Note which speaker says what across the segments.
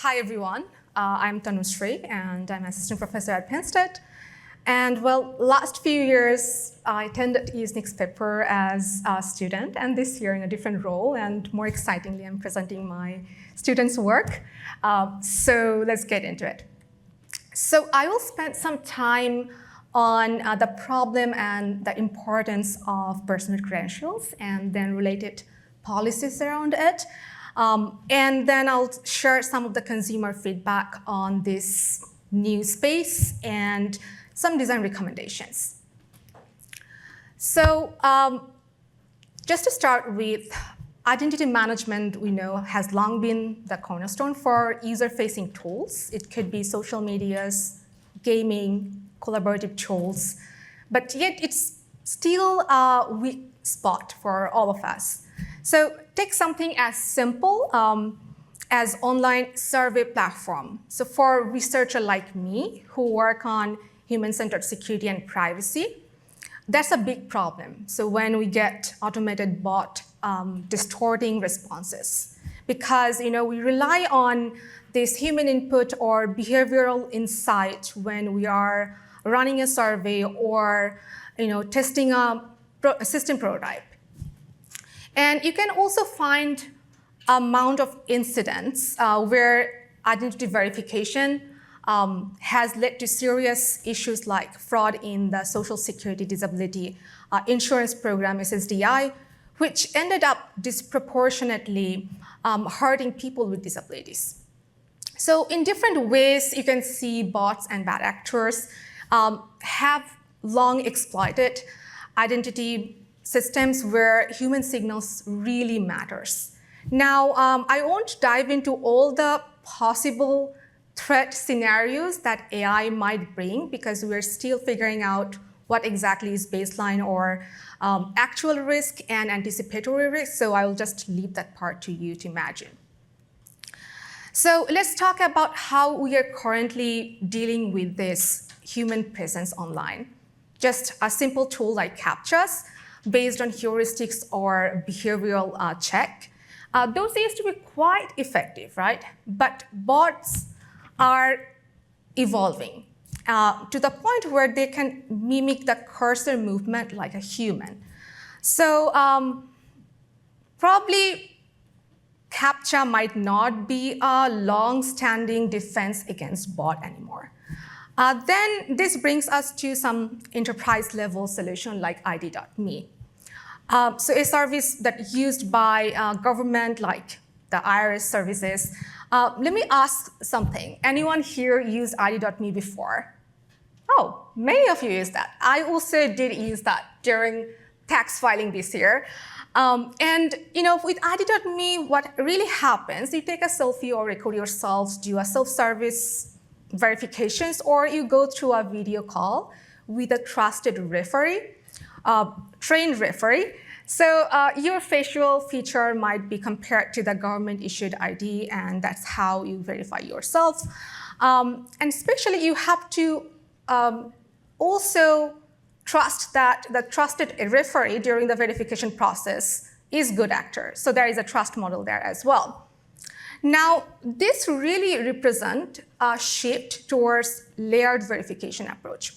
Speaker 1: Hi, everyone. I'm Tanusree, and I'm assistant professor at Penn State. And well, last few years, I attended USENIX PEPR as a student, and this year in a different role. And more excitingly, I'm presenting my students' work. So let's get into it. So I will spend some time on the problem and the importance of personhood credentials, and then related policies around it. And then I'll share some of the consumer feedback on this new space and some design recommendations. So just to start with, identity management, we know, has long been the cornerstone for user-facing tools. It could be social medias, gaming, collaborative tools, but yet it's still a weak spot for all of us. So take something as simple as online survey platform. So for a researcher like me who work on human-centered security and privacy, that's a big problem. So when we get automated bot distorting responses, because we rely on this human input or behavioral insight when we are running a survey or testing a system prototype. And you can also find amount of incidents where identity verification has led to serious issues like fraud in the Social Security Disability Insurance Program, SSDI, which ended up disproportionately hurting people with disabilities. So in different ways, you can see bots and bad actors have long exploited identity systems where human signals really matters. Now, I won't dive into all the possible threat scenarios that AI might bring because we're still figuring out what exactly is baseline or actual risk and anticipatory risk, so I will just leave that part to you to imagine. So let's talk about how we are currently dealing with this human presence online. Just a simple tool like CAPTCHAs based on heuristics or behavioral check. Those used to be quite effective, right? But bots are evolving to the point where they can mimic the cursor movement like a human. So probably CAPTCHA might not be a long-standing defense against bot anymore. Then this brings us to some enterprise-level solution like ID.me. So a service that's used by government like the IRS services. Let me ask something. Anyone here used ID.me before? Oh, many of you used that. I also did use that during tax filing this year. And with ID.me, what really happens, you take a selfie or record yourself, do a self-service verifications, or you go through a video call with a trusted referee, trained referee. So your facial feature might be compared to the government-issued ID, and that's how you verify yourself. And especially, you have to also trust that the trusted referee during the verification process is good actor. So there is a trust model there as well. Now, this really represents a shift towards layered verification approach.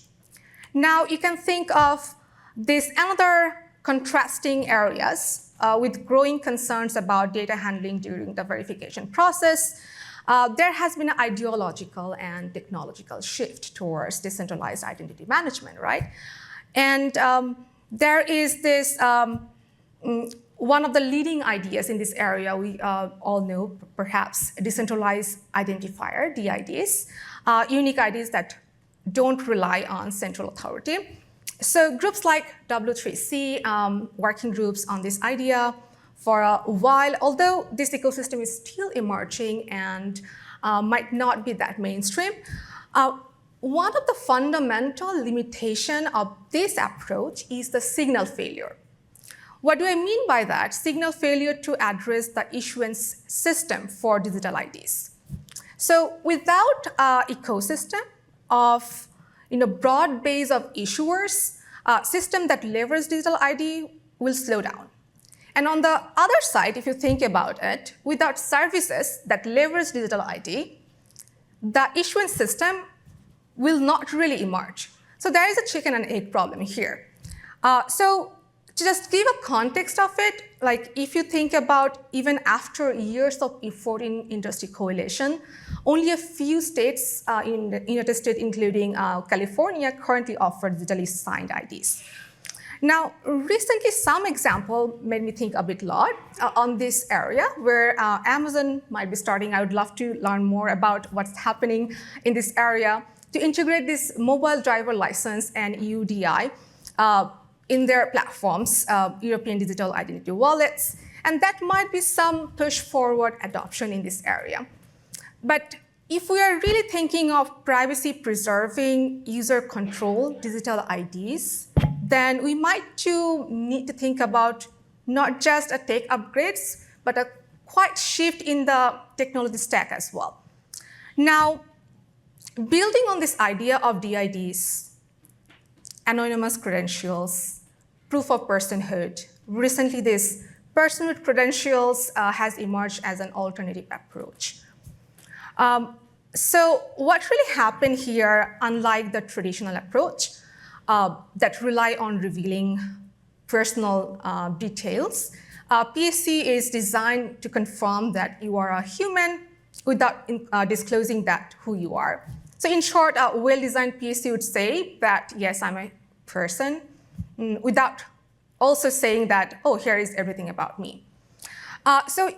Speaker 1: Now, you can think of this another contrasting areas with growing concerns about data handling during the verification process. There has been an ideological and technological shift towards decentralized identity management, right? And there is this one of the leading ideas in this area, we all know perhaps decentralized identifier, DIDs, unique IDs that don't rely on central authority. So groups like W3C, working groups on this idea for a while, although this ecosystem is still emerging and might not be that mainstream. One of the fundamental limitations of this approach is the signal failure. What do I mean by that? Signal failure to address the issuance system for digital IDs. So without an ecosystem of broad base of issuers, system that leverage digital ID will slow down. And on the other side, if you think about it, without services that leverage digital ID, the issuance system will not really emerge. So there is a chicken and egg problem here. So to just give a context of it, like if you think about even after years of effort in industry coalition, only a few states in the United States, including California, currently offer digitally signed IDs. Now, recently, some example made me think a bit lot on this area where Amazon might be starting. I would love to learn more about what's happening in this area to integrate this mobile driver license and UDI in their platforms, European digital identity wallets, and that might be some push forward adoption in this area. But if we are really thinking of privacy preserving user control digital IDs, then we might need to think about not just a tech upgrades, but a quite shift in the technology stack as well. Now, building on this idea of DIDs, anonymous credentials, proof of personhood, recently this personhood credentials has emerged as an alternative approach. So what really happened here, unlike the traditional approach, that rely on revealing personal details, PHC is designed to confirm that you are a human without disclosing that who you are. So in short, a well-designed PHC would say that, yes, I'm a person, without also saying that, oh, here is everything about me. So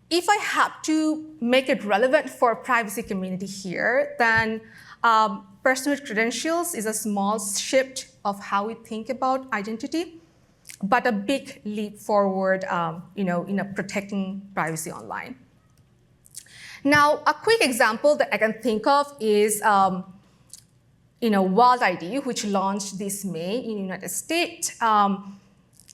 Speaker 1: if I have to make it relevant for privacy community here, then personhood credentials is a small shift of how we think about identity, but a big leap forward in protecting privacy online. Now, a quick example that I can think of is World ID, which launched this May in the United States.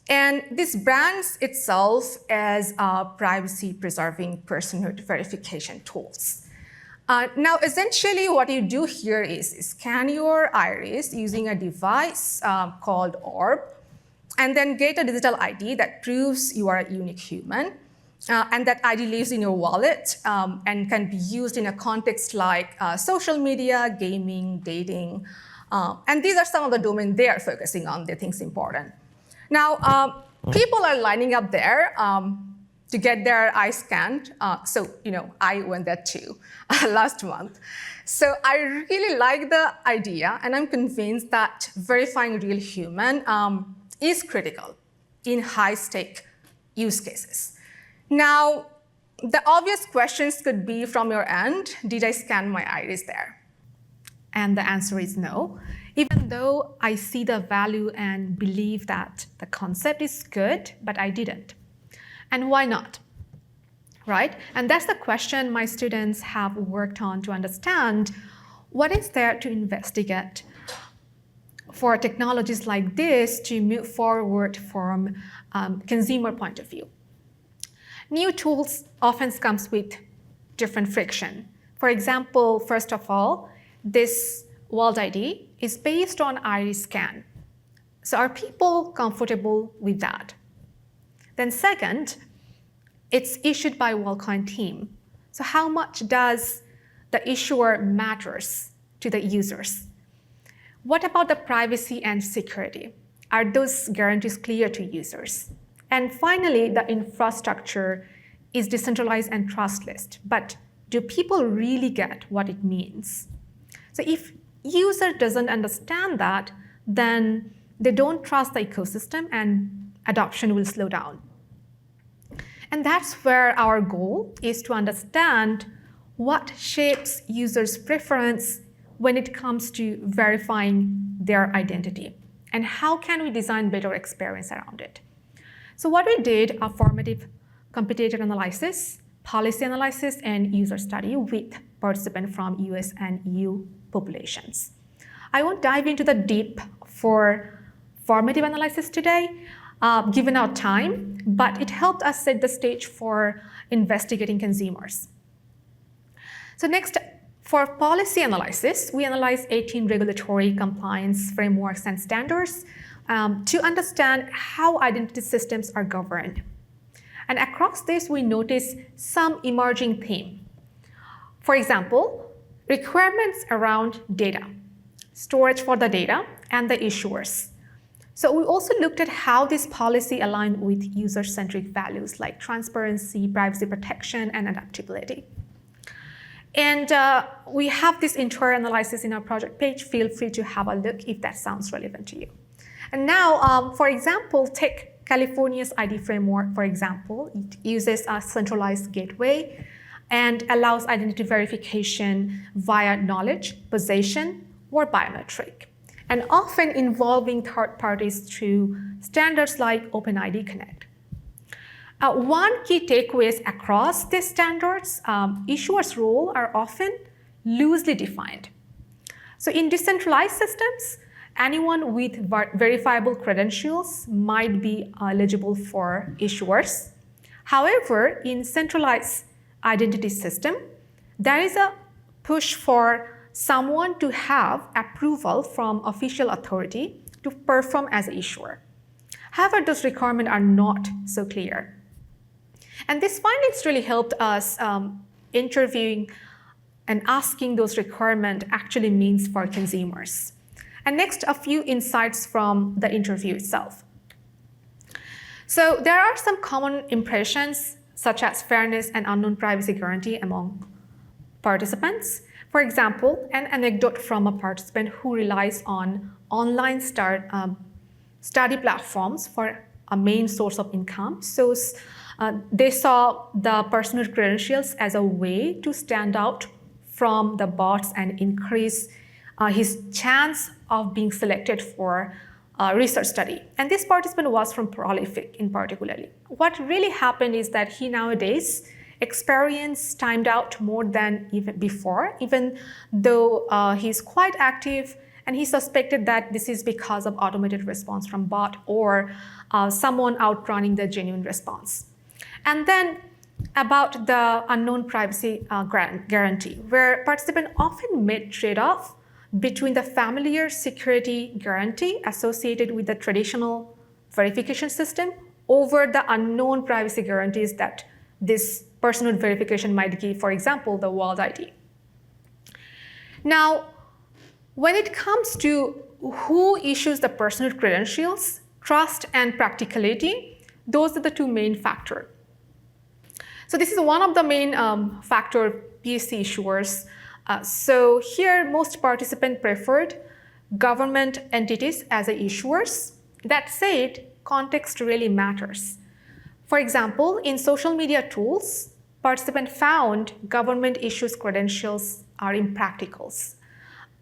Speaker 1: And this brands itself as privacy-preserving personhood verification tools. Now, essentially, what you do here is scan your iris using a device called Orb, and then get a digital ID that proves you are a unique human. And that ID lives in your wallet and can be used in a context like social media, gaming, dating. And these are some of the domains they are focusing on, they think is important. Now, people are lining up there to get their eyes scanned. So, I went there too last month. So I really like the idea, and I'm convinced that verifying real human is critical in high-stake use cases. Now, the obvious questions could be from your end, did I scan my iris there? And the answer is no. Even though I see the value and believe that the concept is good, but I didn't. And why not? Right? And that's the question my students have worked on to understand what is there to investigate for technologies like this to move forward from consumer point of view. New tools often comes with different friction. For example, first of all, this World ID is based on iris scan. So are people comfortable with that? Then second, it's issued by WorldCoin team. So how much does the issuer matters to the users? What about the privacy and security? Are those guarantees clear to users? And finally, the infrastructure is decentralized and trustless. But do people really get what it means? So if user doesn't understand that, then they don't trust the ecosystem and adoption will slow down. And that's where our goal is to understand what shapes users' preference when it comes to verifying their identity, and how can we design better experience around it. So what we did, a formative competitor analysis, policy analysis, and user study with participants from US and EU populations. I won't dive into the deep for formative analysis today, given our time, but it helped us set the stage for investigating consumers. So next, for policy analysis, we analyzed 18 regulatory compliance frameworks and standards to understand how identity systems are governed. And across this, we notice some emerging theme. For example, requirements around data, storage for the data, and the issuers. So we also looked at how this policy aligned with user-centric values like transparency, privacy protection, and adaptability. And we have this entire analysis in our project page. Feel free to have a look if that sounds relevant to you. And now, for example, take California's ID framework, for example. It uses a centralized gateway and allows identity verification via knowledge, possession, or biometric, and often involving third parties through standards like OpenID Connect. One key takeaway is across these standards, issuers' roles are often loosely defined. So in decentralized systems, anyone with verifiable credentials might be eligible for issuers. However, in centralized identity system, there is a push for someone to have approval from official authority to perform as an issuer. However, those requirements are not so clear. And these findings really helped us interviewing and asking those requirements actually means for consumers. And next, a few insights from the interview itself. So there are some common impressions such as fairness and unknown privacy guarantee among participants. For example, an anecdote from a participant who relies on online study platforms for a main source of income. So they saw the personal credentials as a way to stand out from the bots and increase his chance of being selected for a research study. And this participant was from Prolific in particularly. What really happened is that he nowadays experienced timed out more than even before, even though he's quite active, and he suspected that this is because of automated response from bot or someone outrunning the genuine response. And then about the unknown privacy guarantee, where participants often made trade-off between the familiar security guarantee associated with the traditional verification system over the unknown privacy guarantees that this personhood verification might give, for example, the world ID. Now, when it comes to who issues the personhood credentials, trust and practicality, those are the two main factors. So this is one of the main factor PHC issuers. So here, most participants preferred government entities as issuers. That said, context really matters. For example, in social media tools, participants found government issues credentials are impractical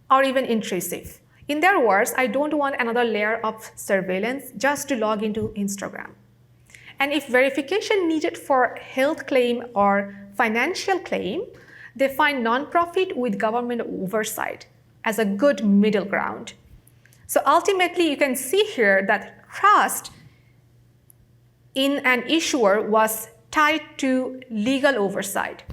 Speaker 1: or even intrusive. In their words, I don't want another layer of surveillance just to log into Instagram. And if verification needed for health claim or financial claim, they find nonprofit with government oversight as a good middle ground. So ultimately, you can see here that trust in an issuer was tied to legal oversight,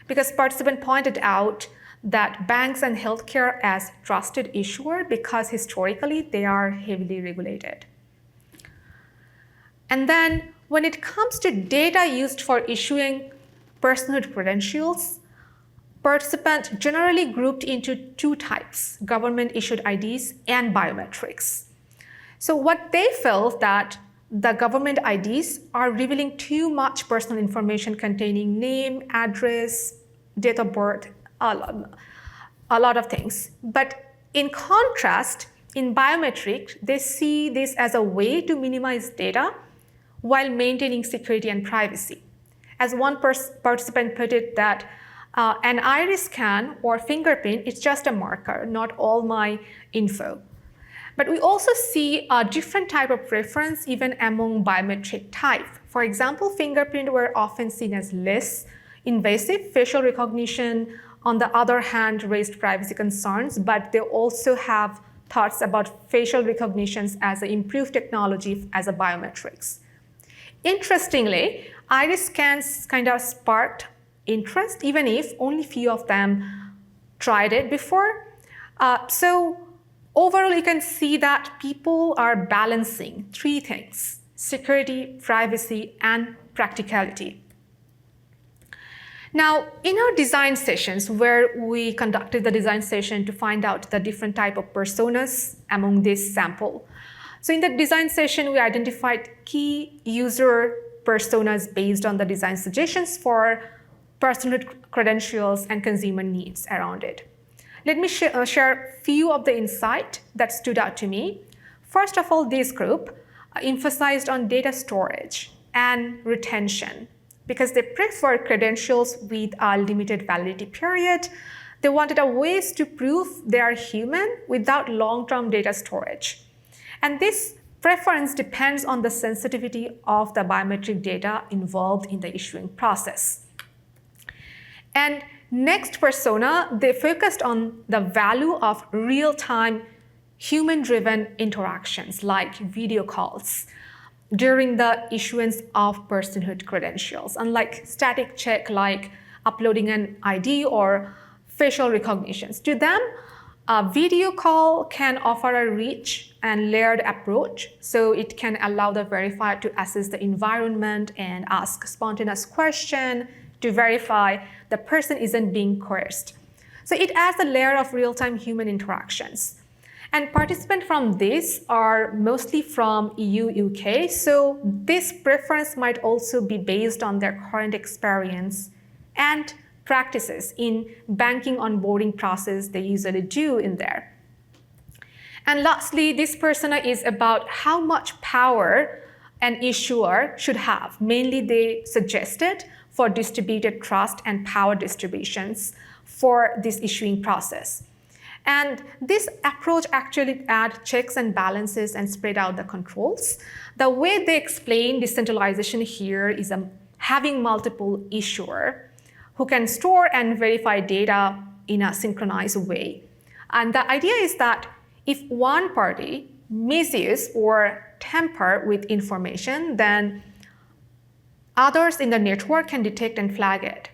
Speaker 1: because participants pointed out that banks and healthcare as trusted issuer because historically they are heavily regulated. And then when it comes to data used for issuing personhood credentials, participants generally grouped into two types, government-issued IDs and biometrics. So what they felt that the government IDs are revealing too much personal information containing name, address, date of birth, a lot of things. But in contrast, in biometric, they see this as a way to minimize data while maintaining security and privacy. As one participant put it, that an iris scan or fingerprint is just a marker, not all my info. But we also see a different type of preference even among biometric type. For example, fingerprint were often seen as less invasive. Facial recognition, on the other hand, raised privacy concerns, but they also have thoughts about facial recognitions as an improved technology as a biometrics. Interestingly, iris scans kind of sparked interest, even if only few of them tried it before. So overall, you can see that people are balancing three things: security, privacy, and practicality. Now, in our design sessions, where we conducted the design session to find out the different type of personas among this sample. So in the design session, we identified key user personas based on the design suggestions for personhood credentials and consumer needs around it. Let me share a few of the insights that stood out to me. First of all, this group emphasized on data storage and retention, because they prefer credentials with a limited validity period. They wanted a ways to prove they are human without long-term data storage. And this preference depends on the sensitivity of the biometric data involved in the issuing process. And next persona, they focused on the value of real-time human-driven interactions like video calls during the issuance of personhood credentials, unlike static check like uploading an ID or facial recognitions. To them, a video call can offer a rich and layered approach, so it can allow the verifier to assess the environment and ask spontaneous questions to verify the person isn't being coerced. So it adds a layer of real-time human interactions. And participants from this are mostly from EU, UK, so this preference might also be based on their current experience and practices in banking onboarding process they usually do in there. And lastly, this persona is about how much power an issuer should have. Mainly they suggested for distributed trust and power distributions for this issuing process. And this approach actually adds checks and balances and spread out the controls. The way they explain decentralization here is having multiple issuers who can store and verify data in a synchronized way. And the idea is that if one party misuse or tamper with information, then others in the network can detect and flag it.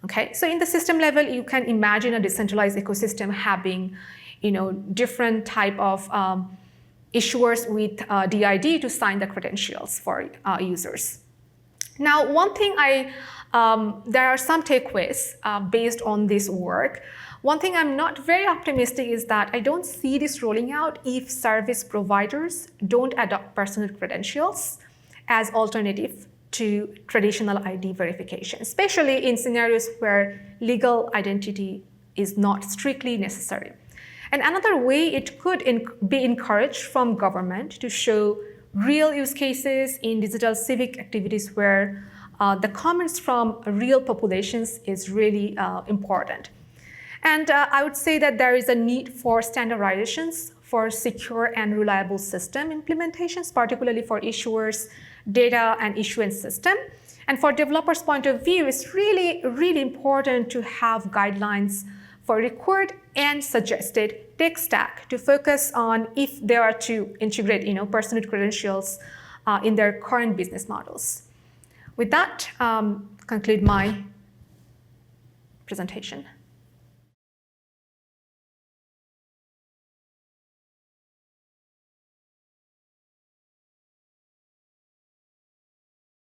Speaker 1: Okay, so in the system level, you can imagine a decentralized ecosystem having, different type of issuers with DID to sign the credentials for users. Now, one thing there are some takeaways based on this work. One thing I'm not very optimistic is that I don't see this rolling out if service providers don't adopt personhood credentials as alternative to traditional ID verification, especially in scenarios where legal identity is not strictly necessary. And another way it could be encouraged from government to show real use cases in digital civic activities where the comments from real populations is really important. And I would say that there is a need for standardizations for secure and reliable system implementations, particularly for issuers, data and issuance system. And for developers' point of view, it's really, really important to have guidelines for required and suggested tech stack to focus on if they are to integrate, personhood credentials in their current business models. With that, conclude my presentation.